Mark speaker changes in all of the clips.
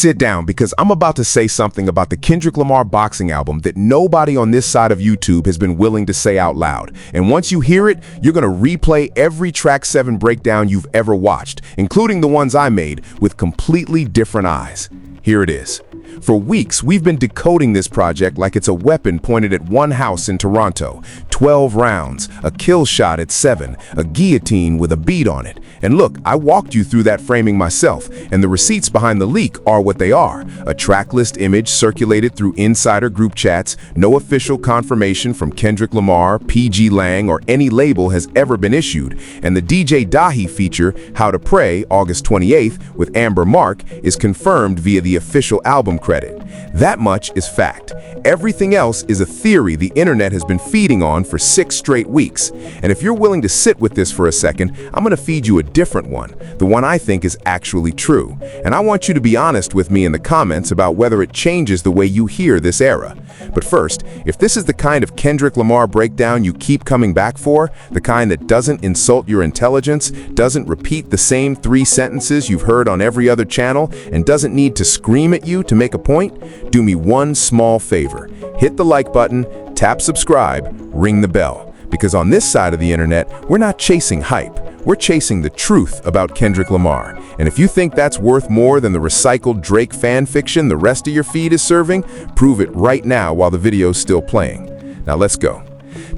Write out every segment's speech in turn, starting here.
Speaker 1: sit down because I'm about to say something about the Kendrick Lamar boxing album that nobody on this side of YouTube has been willing to say out loud. And once you hear it, you're going to replay every Track 7 breakdown you've ever watched, including the ones I made, with completely different eyes. Here it is. For weeks, we've been decoding this project like it's a weapon pointed at one house in Toronto. 12 rounds, a kill shot at 7, a guillotine with a beat on it. And look, I walked you through that framing myself, and the receipts behind the leak are what they are. A track list image circulated through insider group chats, no official confirmation from Kendrick Lamar, PG Lang, or any label has ever been issued. And the DJ Dahi feature, How to Pray, August 28th, with Amber Mark, is confirmed via the official album credit. That much is fact. Everything else is a theory the internet has been feeding on for 6 straight weeks. And if you're willing to sit with this for a second, I'm going to feed you a different one, the one I think is actually true. And I want you to be honest with me in the comments about whether it changes the way you hear this era. But first, if this is the kind of Kendrick Lamar breakdown you keep coming back for, the kind that doesn't insult your intelligence, doesn't repeat the same 3 sentences you've heard on every other channel, and doesn't need to scream at you to make a point, do me one small favor. Hit the like button, tap subscribe, ring the bell. Because on this side of the internet, we're not chasing hype. We're chasing the truth about Kendrick Lamar. And if you think that's worth more than the recycled Drake fan fiction the rest of your feed is serving, prove it right now while the video's still playing. Now let's go.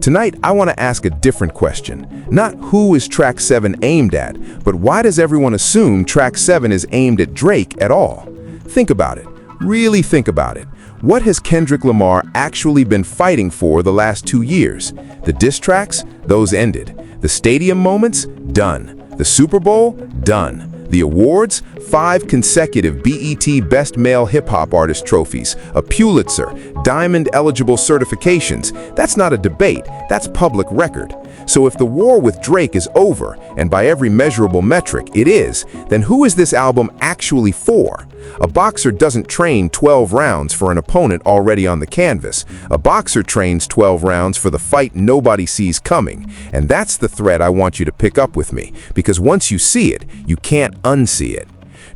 Speaker 1: Tonight, I want to ask a different question. Not who is Track 7 aimed at, but why does everyone assume Track 7 is aimed at Drake at all? Think about it. Really think about it. What has Kendrick Lamar actually been fighting for the last 2 years? The diss tracks? Those ended. The stadium moments? Done. The Super Bowl? Done. The awards? 5 consecutive BET Best Male Hip Hop Artist trophies, a Pulitzer, Diamond-eligible certifications. That's not a debate, that's public record. So if the war with Drake is over, and by every measurable metric it is, then who is this album actually for? A boxer doesn't train 12 rounds for an opponent already on the canvas. A boxer trains 12 rounds for the fight nobody sees coming. And that's the thread I want you to pick up with me, because once you see it, you can't unsee it.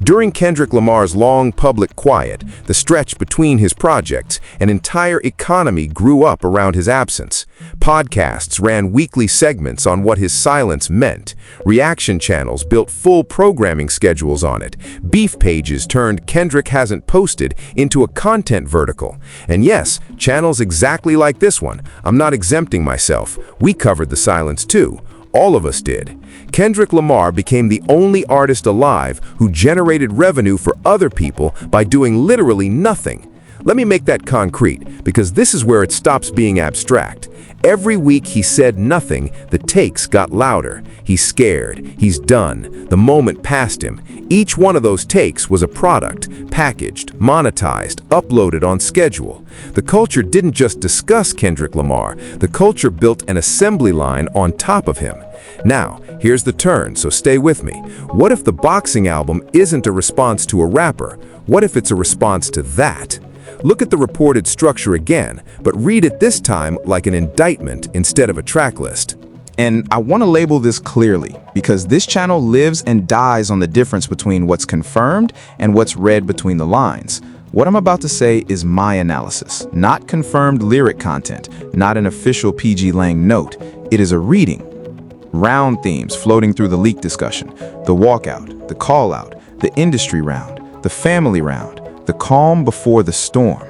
Speaker 1: During Kendrick Lamar's long public quiet, the stretch between his projects, an entire economy grew up around his absence. Podcasts ran weekly segments on what his silence meant. Reaction channels built full programming schedules on it. Beef pages turned Kendrick hasn't posted into a content vertical. And yes, channels exactly like this one. I'm not exempting myself. We covered the silence too. All of us did. Kendrick Lamar became the only artist alive who generated revenue for other people by doing literally nothing. Let me make that concrete, because this is where it stops being abstract. Every week he said nothing, the takes got louder. He's scared, he's done, the moment passed him. Each one of those takes was a product, packaged, monetized, uploaded on schedule. The culture didn't just discuss Kendrick Lamar, the culture built an assembly line on top of him. Now, here's the turn, so stay with me. What if the boxing album isn't a response to a rapper? What if it's a response to that? Look at the reported structure again, but read it this time like an indictment instead of a track list.
Speaker 2: And I want to label this clearly, because this channel lives and dies on the difference between what's confirmed and what's read between the lines. What I'm about to say is my analysis, not confirmed lyric content, not an official PG Lang note. It is a reading. Round themes floating through the leak discussion, the walkout, the call-out, the industry round, the family round, the calm before the storm.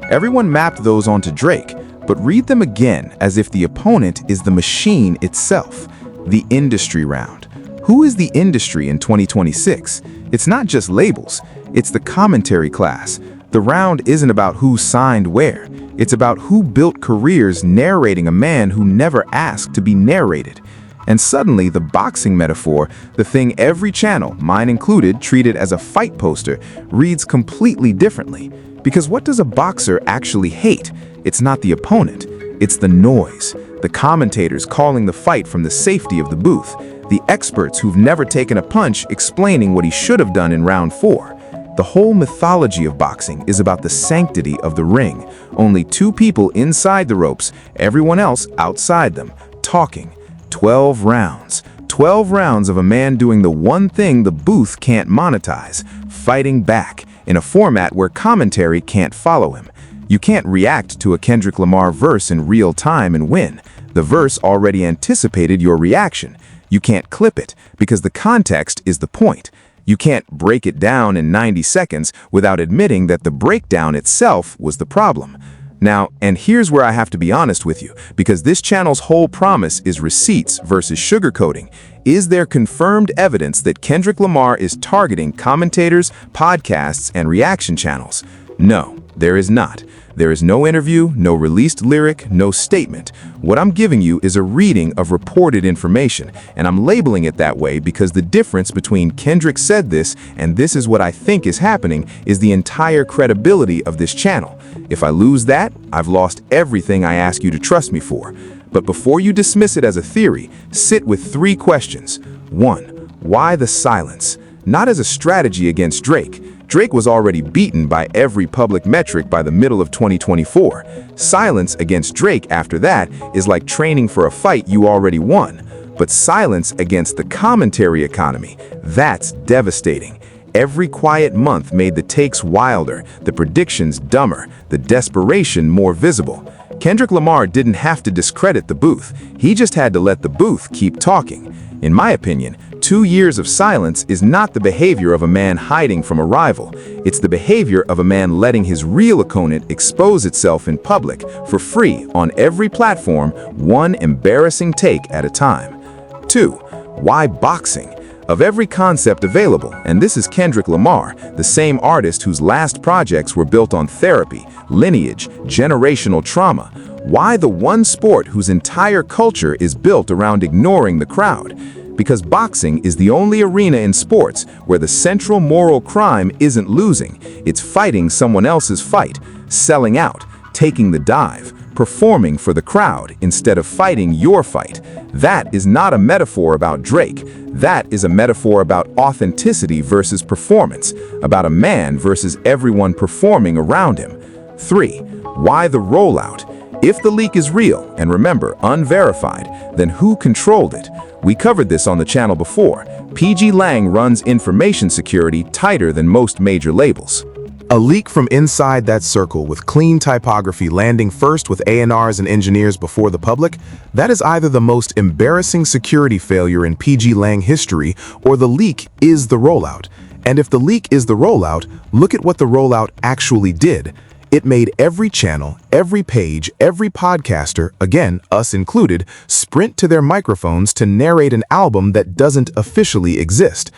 Speaker 2: Everyone mapped those onto Drake, but read them again as if the opponent is the machine itself. The industry round. Who is the industry in 2026? It's not just labels, it's the commentary class. The round isn't about who signed where. It's about who built careers narrating a man who never asked to be narrated. And suddenly, the boxing metaphor, the thing every channel, mine included, treated as a fight poster, reads completely differently. Because what does a boxer actually hate? It's not the opponent. It's the noise. The commentators calling the fight from the safety of the booth. The experts who've never taken a punch explaining what he should have done in round 4. The whole mythology of boxing is about the sanctity of the ring. Only 2 people inside the ropes, everyone else outside them, talking. 12 rounds, 12 rounds of a man doing the one thing the booth can't monetize, fighting back, in a format where commentary can't follow him. You can't react to a Kendrick Lamar verse in real time and win. The verse already anticipated your reaction. You can't clip it, because the context is the point. You can't break it down in 90 seconds without admitting that the breakdown itself was the problem. Now, and here's where I have to be honest with you, because this channel's whole promise is receipts versus sugarcoating. Is there confirmed evidence that Kendrick Lamar is targeting commentators, podcasts, and reaction channels? No, there is not. There is no interview, no released lyric, no statement. What I'm giving you is a reading of reported information, and I'm labeling it that way because the difference between Kendrick said this and this is what I think is happening is the entire credibility of this channel. If I lose that, I've lost everything I ask you to trust me for. But before you dismiss it as a theory, sit with 3 questions. 1. Why the silence? Not as a strategy against Drake. Drake was already beaten by every public metric by the middle of 2024. Silence against Drake after that is like training for a fight you already won. But silence against the commentary economy, that's devastating. Every quiet month made the takes wilder, the predictions dumber, the desperation more visible. Kendrick Lamar didn't have to discredit the booth. He just had to let the booth keep talking. In my opinion, 2 years of silence is not the behavior of a man hiding from a rival. It's the behavior of a man letting his real opponent expose itself in public for free on every platform, one embarrassing take at a time. 2. Why boxing? Of every concept available, and this is Kendrick Lamar, the same artist whose last projects were built on therapy, lineage, generational trauma, why the one sport whose entire culture is built around ignoring the crowd? Because boxing is the only arena in sports where the central moral crime isn't losing, it's fighting someone else's fight, selling out, taking the dive, performing for the crowd instead of fighting your fight. That is not a metaphor about Drake. That is a metaphor about authenticity versus performance, about a man versus everyone performing around him. 3. Why the rollout? If the leak is real, and remember, unverified, then who controlled it? We covered this on the channel before. PG Lang runs information security tighter than most major labels.
Speaker 1: A leak from inside that circle with clean typography landing first with A&Rs and engineers before the public, that is either the most embarrassing security failure in PG Lang history or the leak is the rollout. And if the leak is the rollout, look at what the rollout actually did. It made every channel, every page, every podcaster, again, us included, sprint to their microphones to narrate an album that doesn't officially exist.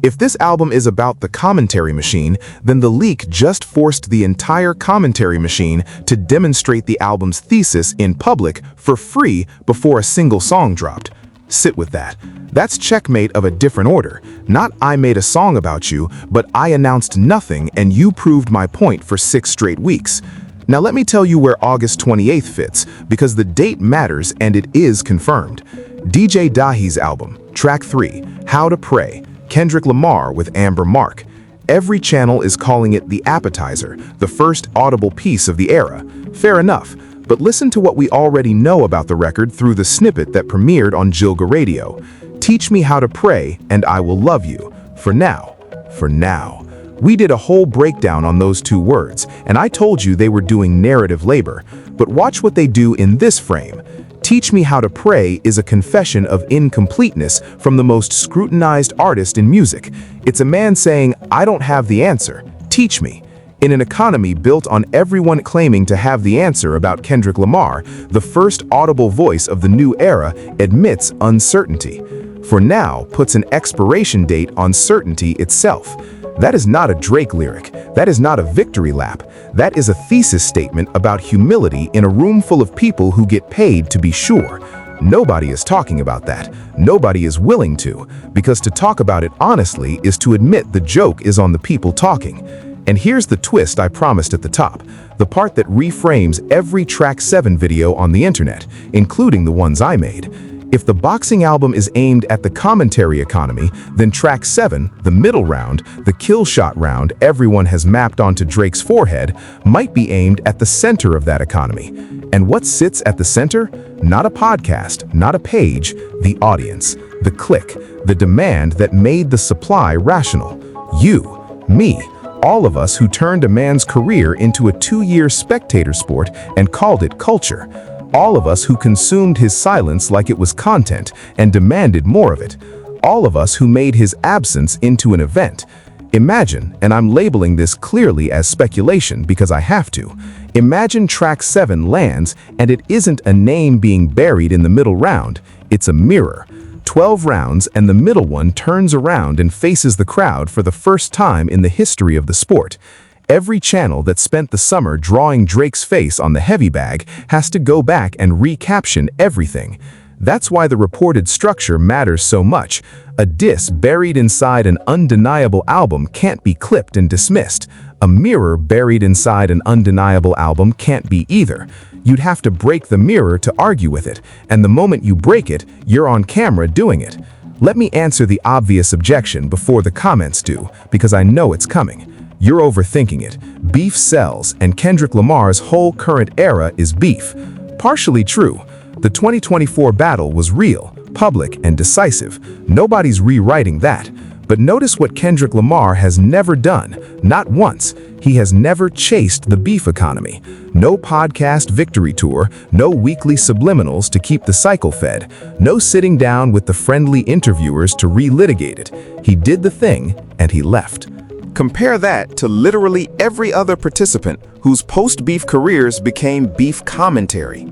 Speaker 1: If this album is about the commentary machine, then the leak just forced the entire commentary machine to demonstrate the album's thesis in public for free before a single song dropped. Sit with that. That's checkmate of a different order. Not I made a song about you, but I announced nothing and you proved my point for 6 straight weeks. Now let me tell you where August 28th fits, because the date matters and it is confirmed. DJ Dahi's album, Track 3, How to Pray, Kendrick Lamar with Amber Mark. Every channel is calling it the appetizer, the first audible piece of the era. Fair enough, but listen to what we already know about the record through the snippet that premiered on Jilga Radio. Teach me how to pray and I will love you. For now. For now. We did a whole breakdown on those 2 words, and I told you they were doing narrative labor. But watch what they do in this frame. Teach me how to pray is a confession of incompleteness from the most scrutinized artist in music. It's a man saying, I don't have the answer. Teach me. In an economy built on everyone claiming to have the answer about Kendrick Lamar, the first audible voice of the new era admits uncertainty. For now puts an expiration date on certainty itself. That is not a Drake lyric. That is not a victory lap. That is a thesis statement about humility in a room full of people who get paid to be sure. Nobody is talking about that. Nobody is willing to, because to talk about it honestly is to admit the joke is on the people talking. And here's the twist I promised at the top, the part that reframes every Track 7 video on the internet, including the ones I made. If the boxing album is aimed at the commentary economy, then track 7, the middle round, the kill shot round everyone has mapped onto Drake's forehead, might be aimed at the center of that economy. And what sits at the center? Not a podcast, not a page, the audience, the click, the demand that made the supply rational. You, me, all of us who turned a man's career into a 2-year spectator sport and called it culture. All of us who consumed his silence like it was content and demanded more of it. All of us who made his absence into an event. Imagine, and I'm labeling this clearly as speculation because I have to, imagine track 7 lands and it isn't a name being buried in the middle round, it's a mirror. 12 rounds and the middle one turns around and faces the crowd for the first time in the history of the sport. Every channel that spent the summer drawing Drake's face on the heavy bag has to go back and recaption everything. That's why the reported structure matters so much. A diss buried inside an undeniable album can't be clipped and dismissed. A mirror buried inside an undeniable album can't be either. You'd have to break the mirror to argue with it, and the moment you break it, you're on camera doing it. Let me answer the obvious objection before the comments do, because I know it's coming. You're overthinking it. Beef sells, and Kendrick Lamar's whole current era is beef. Partially true. The 2024 battle was real, public, and decisive. Nobody's rewriting that. But notice what Kendrick Lamar has never done, not once. He has never chased the beef economy. No podcast victory tour, no weekly subliminals to keep the cycle fed, no sitting down with the friendly interviewers to relitigate it. He did the thing, and he left.
Speaker 2: Compare that to literally every other participant whose post-beef careers became beef commentary.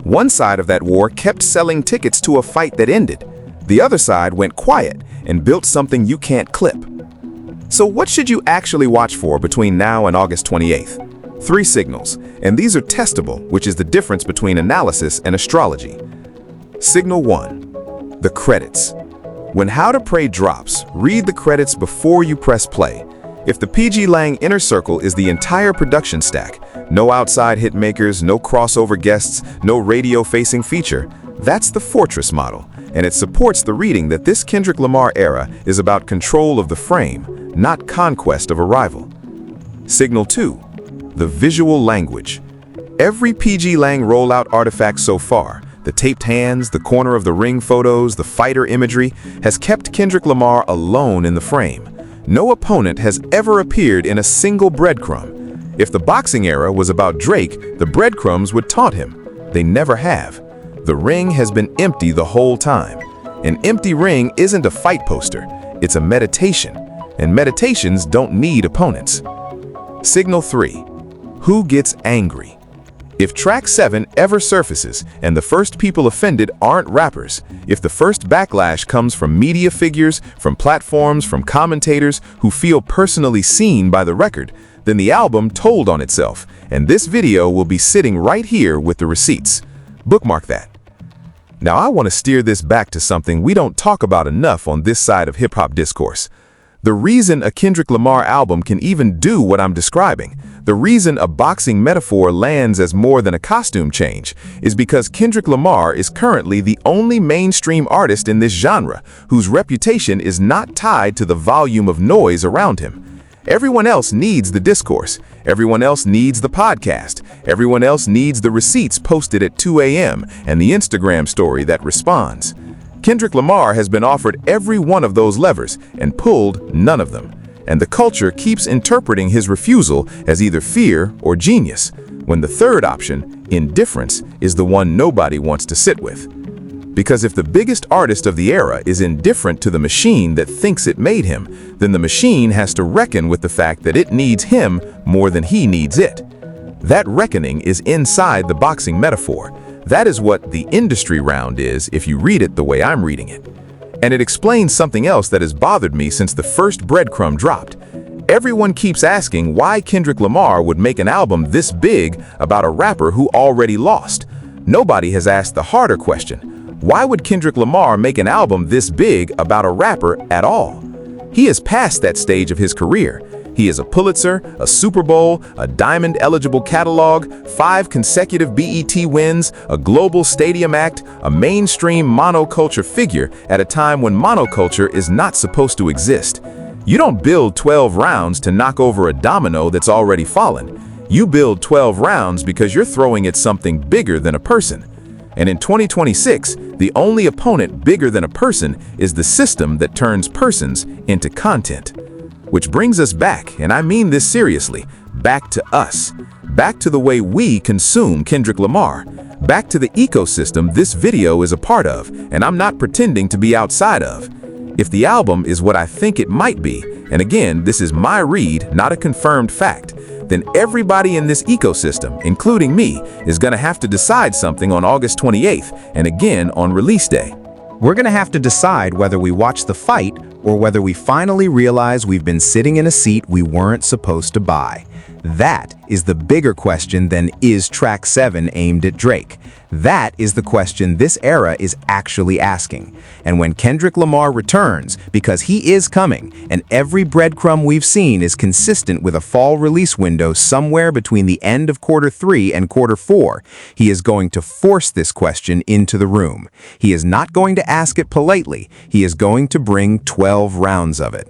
Speaker 2: One side of that war kept selling tickets to a fight that ended. The other side went quiet and built something you can't clip. So what should you actually watch for between now and August 28th? 3 signals, and these are testable, which is the difference between analysis and astrology. Signal 1, the credits. When How to Pray drops, read the credits before you press play. If the PG Lang Inner Circle is the entire production stack, no outside hitmakers, no crossover guests, no radio-facing feature, that's the Fortress model, and it supports the reading that this Kendrick Lamar era is about control of the frame, not conquest of a rival. Signal 2, the visual language. Every PG Lang rollout artifact so far, the taped hands, the corner of the ring photos, the fighter imagery, has kept Kendrick Lamar alone in the frame. No opponent has ever appeared in a single breadcrumb. If the boxing era was about Drake, the breadcrumbs would taunt him. They never have. The ring has been empty the whole time. An empty ring isn't a fight poster, it's a meditation, and meditations don't need opponents. Signal 3, who gets angry? If track 7 ever surfaces and the first people offended aren't rappers, if the first backlash comes from media figures, from platforms, from commentators who feel personally seen by the record, then the album told on itself, and this video will be sitting right here with the receipts. Bookmark that. Now I want to steer this back to something we don't talk about enough on this side of hip-hop discourse. The reason a Kendrick Lamar album can even do what I'm describing, the reason a boxing metaphor lands as more than a costume change, is because Kendrick Lamar is currently the only mainstream artist in this genre whose reputation is not tied to the volume of noise around him. Everyone else needs the discourse. Everyone else needs the podcast. Everyone else needs the receipts posted at 2 a.m. and the Instagram story that responds. Kendrick Lamar has been offered every one of those levers and pulled none of them. And the culture keeps interpreting his refusal as either fear or genius, when the third option, indifference, is the one nobody wants to sit with. Because if the biggest artist of the era is indifferent to the machine that thinks it made him, then the machine has to reckon with the fact that it needs him more than he needs it. That reckoning is inside the boxing metaphor. That is what the industry round is if you read it the way I'm reading it. And it explains something else that has bothered me since the first breadcrumb dropped. Everyone keeps asking why Kendrick Lamar would make an album this big about a rapper who already lost. Nobody has asked the harder question. Why would Kendrick Lamar make an album this big about a rapper at all? He is past that stage of his career.
Speaker 1: He is a Pulitzer, a Super Bowl, a Diamond-eligible catalog, 5 consecutive BET wins, a global stadium act, a mainstream monoculture figure at a time when monoculture is not supposed to exist. You don't build 12 rounds to knock over a domino that's already fallen. You build 12 rounds because you're throwing at something bigger than a person. And in 2026, the only opponent bigger than a person is the system that turns persons into content. Which brings us back, and I mean this seriously, back to us. Back to the way we consume Kendrick Lamar. Back to the ecosystem this video is a part of, and I'm not pretending to be outside of. If the album is what I think it might be, and again, this is my read, not a confirmed fact, then everybody in this ecosystem, including me, is gonna have to decide something on August 28th, and again on release day.
Speaker 2: We're gonna have to decide whether we watch the fight or whether we finally realize we've been sitting in a seat we weren't supposed to buy. That is the bigger question than is track 7 aimed at Drake. That is the question this era is actually asking. And when Kendrick Lamar returns, because he is coming, and every breadcrumb we've seen is consistent with a fall release window somewhere between the end of quarter 3 and quarter 4, he is going to force this question into the room. He is not going to ask it politely. He is going to bring 12 rounds of it.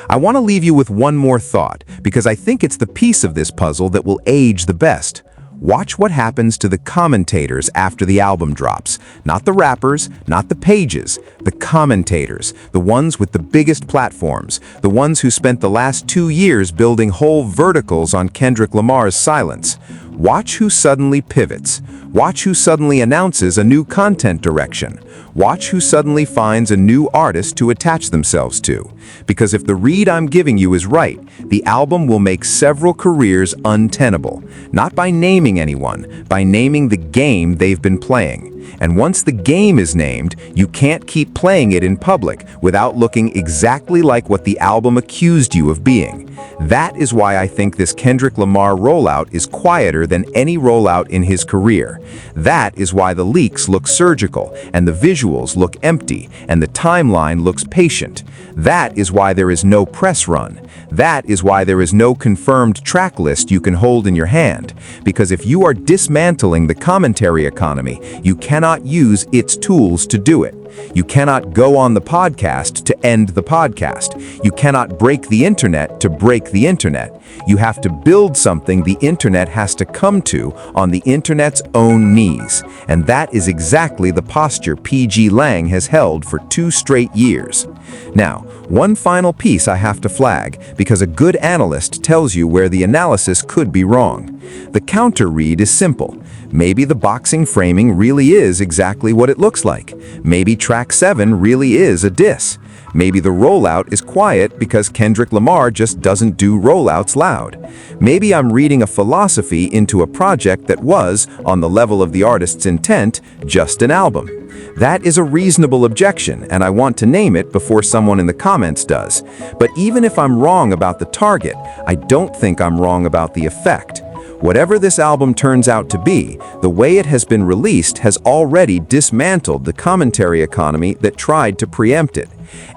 Speaker 2: I want to leave you with one more thought, because I think it's the piece of this puzzle that will age the best. Watch what happens to the commentators after the album drops. Not the rappers, not the pages, the commentators, the ones with the biggest platforms, the ones who spent the last 2 years building whole verticals on Kendrick Lamar's silence. Watch who suddenly pivots. Watch who suddenly announces a new content direction. Watch who suddenly finds a new artist to attach themselves to. Because if the read I'm giving you is right, the album will make several careers untenable. Not by naming anyone, by naming the game they've been playing. And once the game is named, you can't keep playing it in public without looking exactly like what the album accused you of being. That is why I think this Kendrick Lamar rollout is quieter than any rollout in his career. That is why the leaks look surgical, and the visuals look empty, and the timeline looks patient. That is why there is no press run. That is why there is no confirmed track list you can hold in your hand. Because if you are dismantling the commentary economy, you cannot use its tools to do it. You cannot go on the podcast to end the podcast. You cannot break the internet to break the internet. You have to build something the internet has to come to on the internet's own knees. And that is exactly the posture PG Lang has held for 2 straight years. Now, one final piece I have to flag, because a good analyst tells you where the analysis could be wrong. The counter read is simple. Maybe the boxing framing really is exactly what it looks like. Maybe track 7 really is a diss. Maybe the rollout is quiet because Kendrick Lamar just doesn't do rollouts loud. Maybe I'm reading a philosophy into a project that was, on the level of the artist's intent, just an album. That is a reasonable objection, and I want to name it before someone in the comments does. But even if I'm wrong about the target, I don't think I'm wrong about the effect. Whatever this album turns out to be, the way it has been released has already dismantled the commentary economy that tried to preempt it.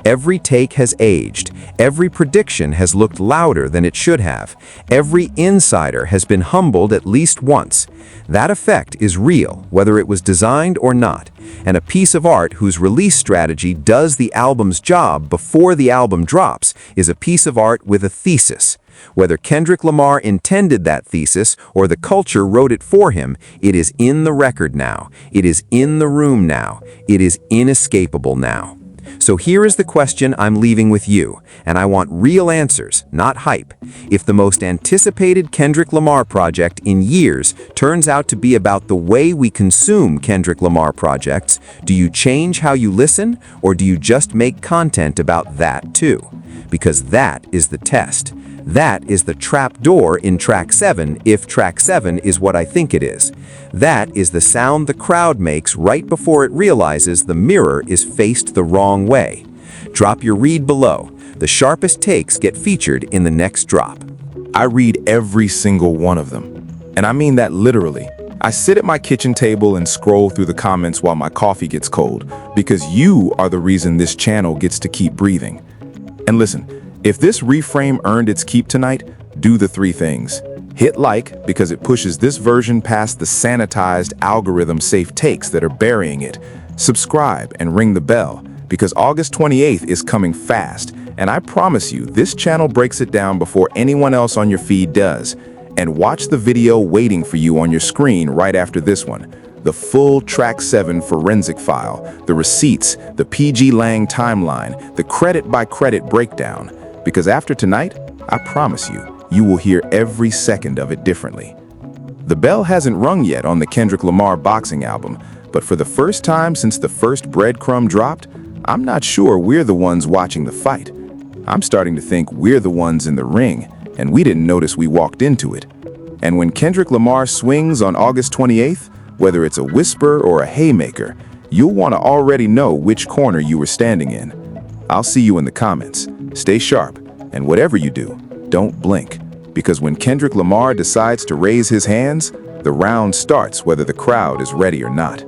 Speaker 2: Every take has aged. Every prediction has looked louder than it should have. Every insider has been humbled at least once. That effect is real, whether it was designed or not. And a piece of art whose release strategy does the album's job before the album drops is a piece of art with a thesis. Whether Kendrick Lamar intended that thesis or the culture wrote it for him, it is in the record now. It is in the room now. It is inescapable now. So here is the question I'm leaving with you, and I want real answers, not hype. If the most anticipated Kendrick Lamar project in years turns out to be about the way we consume Kendrick Lamar projects, do you change how you listen, or do you just make content about that too? Because that is the test. That is the trap door in track 7 if track 7 is what I think it is. That is the sound the crowd makes right before it realizes the mirror is faced the wrong way. Drop your read below. The sharpest takes get featured in the next drop.
Speaker 1: I read every single one of them. And I mean that literally. I sit at my kitchen table and scroll through the comments while my coffee gets cold, because you are the reason this channel gets to keep breathing. And listen, If this reframe earned its keep tonight, do the three things. Hit like because it pushes this version past the sanitized algorithm-safe takes that are burying it. Subscribe and ring the bell because August 28th is coming fast, and I promise you this channel breaks it down before anyone else on your feed does. And watch the video waiting for you on your screen right after this one. The full Track 7 forensic file, the receipts, the PG Lang timeline, the credit-by-credit breakdown. Because after tonight, I promise you, you will hear every second of it differently. The bell hasn't rung yet on the Kendrick Lamar boxing album, but for the first time since the first breadcrumb dropped, I'm not sure we're the ones watching the fight. I'm starting to think we're the ones in the ring, and we didn't notice we walked into it. And when Kendrick Lamar swings on August 28th, whether it's a whisper or a haymaker, you'll want to already know which corner you were standing in. I'll see you in the comments. Stay sharp, and whatever you do, don't blink. Because when Kendrick Lamar decides to raise his hands, the round starts whether the crowd is ready or not.